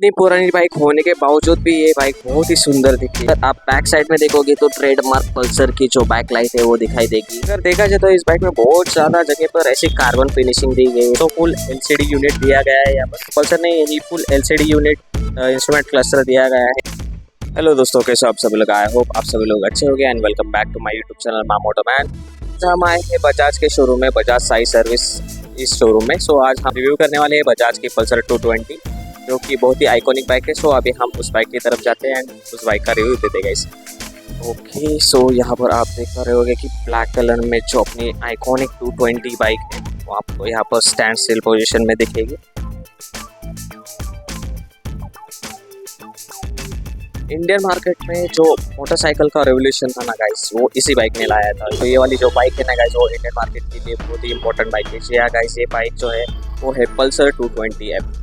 इतनी पुरानी बाइक होने के बावजूद भी ये बाइक बहुत ही सुंदर दिखती है। आप बैक साइड में देखोगे तो ट्रेडमार्क पल्सर की जो बैक लाइट है वो दिखाई देगी। अगर देखा जाए तो इस बाइक में बहुत ज्यादा जगह पर ऐसी कार्बन फिनिशिंग दी गई है। तो फुल एलसीडी यूनिट दिया गया है यहाँ पर। पल्सर ने यही full LCD unit instrument cluster दिया गया है। हेलो दोस्तों, कैसे आप सभी लोग? आई होप आप सभी लोग अच्छे हो गए and welcome back to my YouTube channel Mamoto man. हम आए हैं बजाज के शोरूम में, बजाज साई सर्विस इस शोरूम में। सो आज हम रिव्यू करने वाले हैं बजाज की पल्सर 220, जो कि बहुत ही आइकॉनिक बाइक है। सो अभी हम उस बाइक की तरफ जाते हैं एंड उस बाइक का रिव्यू देते गाइस। ओके, सो यहाँ पर आप देख पा रहे होगे कि ब्लैक कलर में जो अपनी आइकॉनिक 220 बाइक है वो आपको यहाँ पर स्टैंड स्टिल पोजीशन में दिखेगी। इंडियन मार्केट में जो मोटरसाइकिल का रेवोल्यूशन था ना गाइस, वो इसी बाइक ने लाया था। तो ये वाली जो बाइक है ना गाइस, वो इंडियन मार्केट के लिए बहुत ही इंपॉर्टेंट बाइक है। जी हाँ गाइस, ये बाइक जो है वो है पल्सर 220F।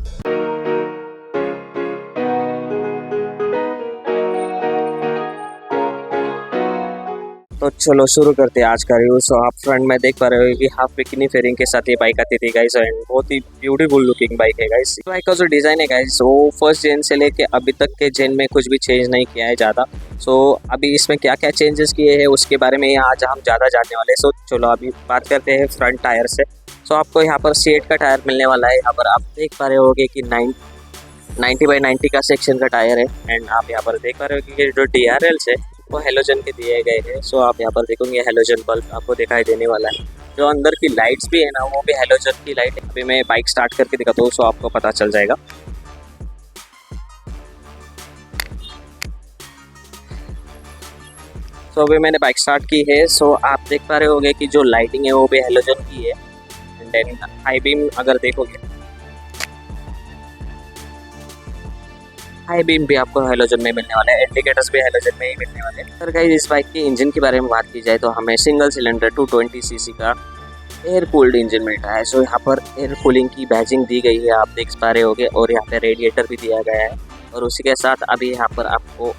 तो चलो शुरू करते हैं आज का रिव्यू। सो आप फ्रंट में देख पा रहे हो कि हाफ बिकिनी फेयरिंग के साथ ये बाइक आती थी गाइस, एंड बहुत ही ब्यूटीफुल लुकिंग बाइक है गाइस। बाइक का जो डिजाइन है गाइस, वो फर्स्ट जेन से लेके अभी तक के जेन में कुछ भी चेंज नहीं किया है ज़्यादा। सो अभी इसमें क्या क्या चेंजेस किए हैं उसके बारे में आज हम ज़्यादा जानने वाले हैं। सो चलो अभी बात करते हैं फ्रंट टायर से। सो आपको यहाँ पर C8 का टायर मिलने वाला है। यहाँ पर आप देख पा रहे होगे कि 90/90 का सेक्शन का टायर है। एंड आप यहाँ पर देख पा रहे हो कि जो DRLs है वो हेलोजन के दिए गए हैं। सो आप यहाँ पर देखोगे हेलोजन बल्ब आपको दिखाई देने वाला है। जो अंदर की लाइट्स भी है ना, वो भी हेलोजन की लाइट है। अभी मैं बाइक स्टार्ट करके दिखाता हूँ, सो आपको पता चल जाएगा। सो अभी मैंने बाइक स्टार्ट की है। सो आप देख पा रहे होगे कि जो लाइटिंग है वो भी हेलोजन की है। एंड देन हाई बीम अगर देखोगे, हाई बीम भी आपको हेलोजन में मिलने वाले हैं। इंडिकेटर्स भी हेलोजन में ही मिलने वाले हैं। सर गाइस, इस बाइक के इंजन के बारे में बात की जाए तो हमें सिंगल सिलेंडर 220cc का एयर कूल्ड इंजन मिलता है। सो यहाँ पर एयर कूलिंग की बैजिंग दी गई है, आप देख पा रहे होगे। और यहाँ पे रेडिएटर भी दिया गया है। और उसी के साथ अभी यहाँ पर आपको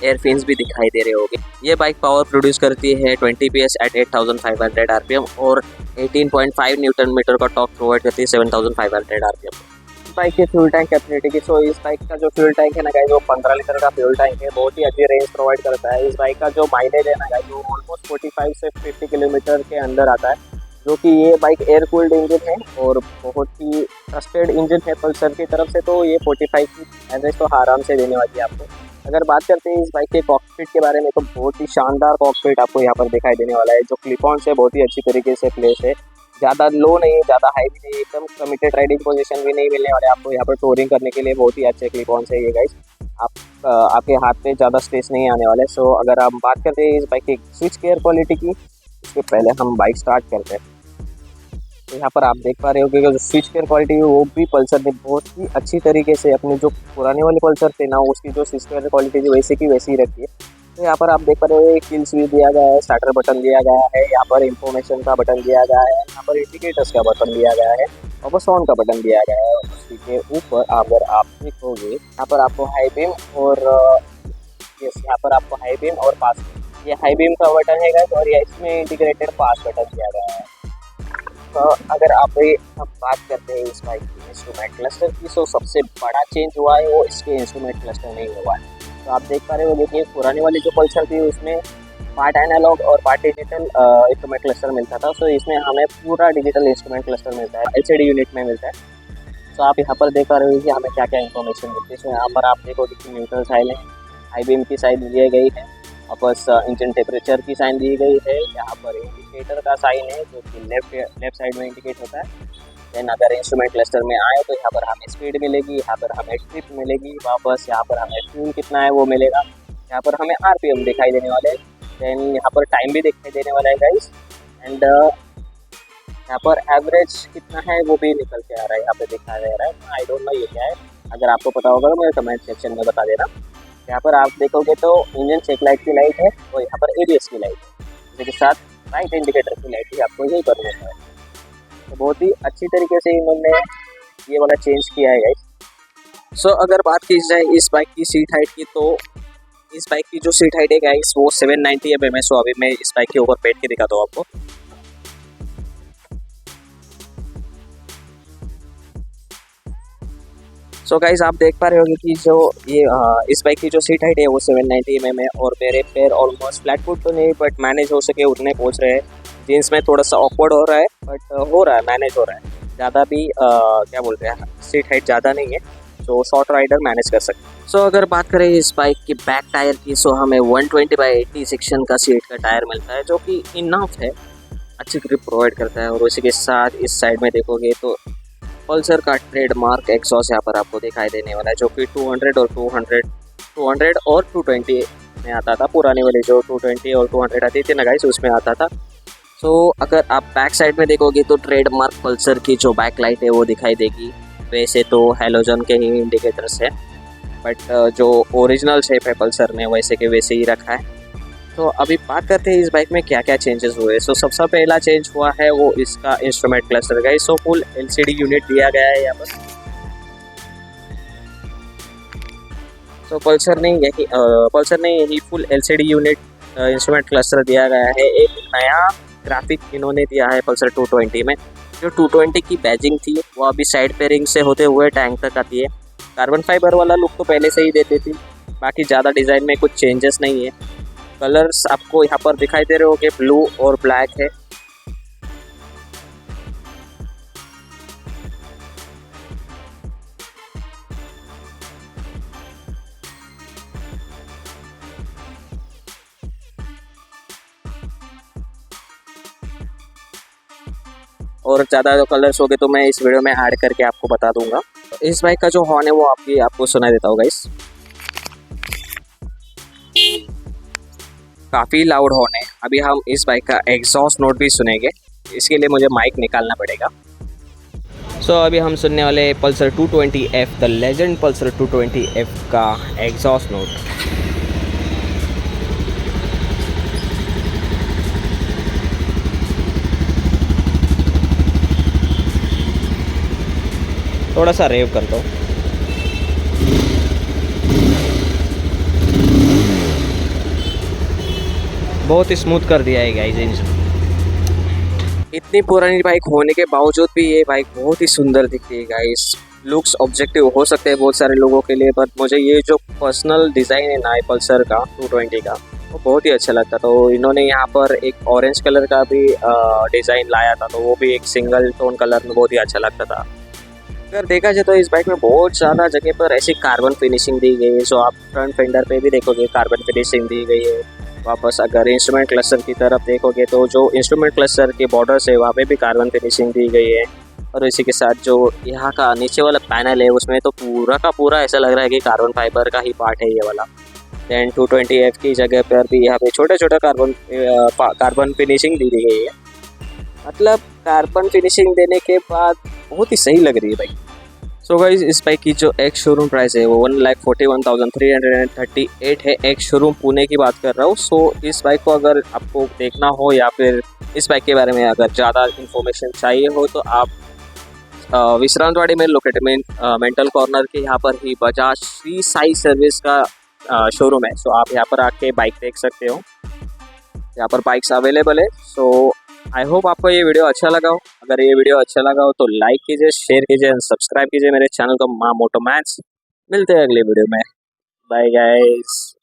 एयर फिन्स भी दिखाई दे रहे होंगे। ये बाइक पावर प्रोड्यूस करती है 20 PS एट 8500 RPM और 18.5 न्यूटन मीटर का टॉर्क प्रोवाइड करती है 7500 RPM। बाइक के फ्यूल टैंक कैपेसिटी की, सो इस बाइक का जो फ्यूल टैंक है ना गाइस, वो 15 लीटर का फ्यूल टैंक है। बहुत ही अच्छी रेंज प्रोवाइड करता है। इस बाइक का जो माइलेज है ना गाइस, वो ऑलमोस्ट 45 से 50 किलोमीटर के अंदर आता है। जो कि ये बाइक एयर कूल्ड इंजन है और बहुत ही ट्रस्टेड इंजन है पल्सर की तरफ से। तो ये 45 की एवरेज तो आराम से देने वाली है आपको। अगर बात करते हैं इस बाइक के कॉकपिट के बारे में, तो बहुत ही शानदार कॉकपिट आपको यहाँ पर दिखाई देने वाला है। जो क्लिप ऑन से बहुत ही अच्छी तरीके से प्लेस है। ज़्यादा लो नहीं है, ज़्यादा हाई भी नहीं है, एकदम कमिटेड राइडिंग पोजीशन भी नहीं मिलने वाले आपको। यहाँ पर टूरिंग करने के लिए बहुत ही अच्छे क्लिप ऑन से ये गाइस। आपके हाथ पे ज़्यादा स्ट्रेस नहीं आने वाले। सो अगर हम बात करते हैं इस बाइक की स्विच केयर क्वालिटी की, इसके पहले हम बाइक स्टार्ट करते हैं। तो यहाँ पर आप देख पा रहे हो कि जो स्विच केयर क्वालिटी है वो भी पल्सर ने बहुत ही अच्छी तरीके से, अपनी जो पुराने वाले पल्सर थे ना, उसकी जो स्विच केयर क्वालिटी थी वैसे की वैसी ही रखी है। तो यहाँ पर आप देख पा रहे हो किल स्विच दिया गया है, स्टार्टर बटन दिया गया है, यहाँ पर इंफॉर्मेशन का बटन दिया गया है, यहाँ पर इंडिकेटर्स का बटन दिया गया है और बस ऑन का बटन दिया गया है। उसी के ऊपर अगर आप देखोगे यहाँ पर आपको हाई बीम और यहाँ पर आपको हाई बीम और पास, ये हाई बीम का बटन है गाइस, और ये इसमें इंटीग्रेटेड पास बटन दिया गया है। तो अगर आप हम बात करते हैं इस बाइक की इंस्ट्रूमेंट क्लस्टर की, तो सबसे बड़ा चेंज हुआ है वो इसके इंस्ट्रूमेंट क्लस्टर में ही हुआ है। तो आप देख पा रहे हो, देखिए पुरानी वाली जो पल्सर थी उसमें पार्ट एनालॉग और पार्ट डिजिटल इंस्ट्रूमेंट क्लस्टर मिलता था। सो इसमें हमें पूरा डिजिटल इंस्ट्रूमेंट क्लस्टर मिलता है, LCD यूनिट में मिलता है। तो आप यहाँ पर देख पा रहे हो कि हमें क्या क्या इन्फॉर्मेशन मिलती है। सो यहाँ पर आप देखोगे कि न्यूट्रल साइन है, हाई बीम की साइन दी गई है, वापस इंजन टेम्परेचर की साइन दी गई है। यहाँ पर इंडिकेटर का साइन है जो कि लेफ्ट साइड में इंडिकेट होता है। देन अगर इंस्ट्रूमेंट क्लस्टर में आए तो यहाँ पर हमें स्पीड मिलेगी, यहाँ पर हमें ट्रिप मिलेगी, वापस यहाँ पर हमें फ्यूल कितना है वो मिलेगा, यहाँ पर हमें RPM दिखाई देने वाले हैं। देन यहाँ पर टाइम भी दिखाई देने वाला है गाइस। एंड यहाँ पर एवरेज कितना है वो भी निकल के आ रहा है, यहाँ पे दिखा दे रहा है। आई डोंट नो ये क्या है, अगर आपको पता होगा तो मुझे कमेंट सेक्शन में बता देना। यहाँ पर आप देखोगे तो इंजन चेक लाइट की लाइट है और यहाँ पर ABS की लाइट है, जिसके साथ राइट इंडिकेटर की लाइट भी आपको यही पर मिलता है। तो बहुत ही अच्छी तरीके से इन्होंने ये वाला चेंज किया है गाइस। सो अगर बात की जाए इस बाइक की सीट हाइट की, तो इस बाइक की जो सीट हाइट है गाइस वो 790 mm है। सो अभी मैं इस बाइक के ऊपर बैठ के दिखाता हूँ आपको। सो गाइस आप देख पा रहे होंगे कि जो ये इस बाइक की जो सीट हाइट है वो 790 mm है और मेरे पैर ऑलमोस्ट फ्लैट फुट तो नहीं बट मैनेज हो सके उतने पहुंच रहे हैं। जीन्स में थोड़ा सा ऑकवर्ड हो रहा है बट हो रहा है, मैनेज हो रहा है। ज़्यादा भी क्या बोलते हैं, सीट हाइट ज़्यादा नहीं है जो शॉर्ट राइडर मैनेज कर सकते हैं। सो अगर बात करें इस बाइक की बैक टायर की, सो हमें 120/80 सेक्शन का सीट का टायर मिलता है जो कि इनफ है, अच्छी ग्रिप प्रोवाइड करता है। और उसी के साथ इस साइड में देखोगे तो पल्सर का ट्रेडमार्क एग्जॉस्ट यहाँ पर आपको दिखाई देने वाला है जो कि 200 और 220 में आता था। पुरानी वाली जो 220 और 200 आती थी ना गाइस, उसमें आता था। सो अगर आप बैक साइड में देखोगे तो ट्रेडमार्क पल्सर की जो बैक लाइट है वो दिखाई देगी। वैसे तो हेलोजन के ही इंडिकेटर्स है बट जो ओरिजिनल शेप है पल्सर ने वैसे के वैसे ही रखा है। तो अभी बात करते हैं इस बाइक में क्या क्या चेंजेस हुए। सो सबसे पहला चेंज हुआ है वो इसका इंस्ट्रूमेंट क्लस्टर का। सो फुल एलसीडी यूनिट दिया गया है यहाँ पर। सो पल्सर ने यही full LCD unit instrument cluster दिया गया है। एक नया ग्राफिक इन्होंने दिया है पल्सर 220 में। जो 220 की बैजिंग थी वो अभी साइड पेयरिंग से होते हुए टैंक तक आती है। कार्बन फाइबर वाला लुक तो पहले से ही देती थी, बाकी ज़्यादा डिज़ाइन में कुछ चेंजेस नहीं है। कलर्स आपको यहाँ पर दिखाई दे रहे होंगे, ब्लू और ब्लैक है। और ज़्यादा जो कलर्स हो गए तो मैं इस वीडियो में ऐड करके आपको बता दूंगा। इस बाइक का जो हॉर्न है वो आपको सुनाई देता होगा। इस काफ़ी लाउड हॉर्न है। अभी हम इस बाइक का एग्जॉस्ट नोट भी सुनेंगे, इसके लिए मुझे माइक निकालना पड़ेगा। सो अभी हम सुनने वाले Pulsar 220F, the legend Pulsar 220F का एग्जॉस्ट नोट। थोड़ा सा रेव कर दो। बहुत ही स्मूथ कर दिया है गाइस इंजन। इतनी पुरानी बाइक होने के बावजूद भी ये बाइक बहुत ही सुंदर दिखती है गाइस। लुक्स ऑब्जेक्टिव हो सकते हैं बहुत सारे लोगों के लिए, बट मुझे ये जो पर्सनल डिज़ाइन है ना पल्सर का 220 का वो बहुत ही अच्छा लगता। तो इन्होंने यहाँ पर एक ऑरेंज कलर का भी डिज़ाइन लाया था, तो वो भी एक सिंगल टोन कलर में बहुत ही अच्छा लगता था। अगर देखा जाए तो इस बाइक में बहुत ज़्यादा जगह पर ऐसी कार्बन फिनिशिंग दी गई है। सो आप फ्रंट फेंडर पे भी देखोगे कार्बन फिनिशिंग दी गई है। वापस अगर इंस्ट्रूमेंट क्लस्टर की तरफ देखोगे तो जो इंस्ट्रूमेंट क्लस्टर के बॉर्डर्स है वहाँ पे भी कार्बन फिनिशिंग दी गई है। और इसी के साथ जो यहाँ का नीचे वाला पैनल है उसमें तो पूरा का पूरा ऐसा लग रहा है कि कार्बन फाइबर का ही पार्ट है ये वाला। दैन 220F की जगह पर भी यहाँ पे छोटा छोटा कार्बन फिनिशिंग दी गई है। मतलब कार्बन फिनिशिंग देने के बाद बहुत ही सही लग रही है भाई। सो गाइस इस बाइक की जो एक्स शोरूम प्राइस है वो 1,41,338 है। एक्स शोरूम पुणे की बात कर रहा हूँ। सो इस बाइक को अगर आपको देखना हो या फिर इस बाइक के बारे में अगर ज़्यादा इन्फॉर्मेशन चाहिए हो तो आप विश्रांतवाड़ी में लोकेटेड मेंटल कॉर्नर के यहाँ पर ही बजाज श्री साई सर्विस का शोरूम है। सो आप यहाँ पर आके बाइक देख सकते हो, यहाँ पर बाइक्स अवेलेबल है। सो आई होप आपको ये वीडियो अच्छा लगा हो। अगर ये वीडियो अच्छा लगा हो तो लाइक कीजिए, शेयर कीजिए एंड सब्सक्राइब कीजिए मेरे चैनल को माँ मोटो मैथ्स। मिलते हैं अगले वीडियो में। Bye guys.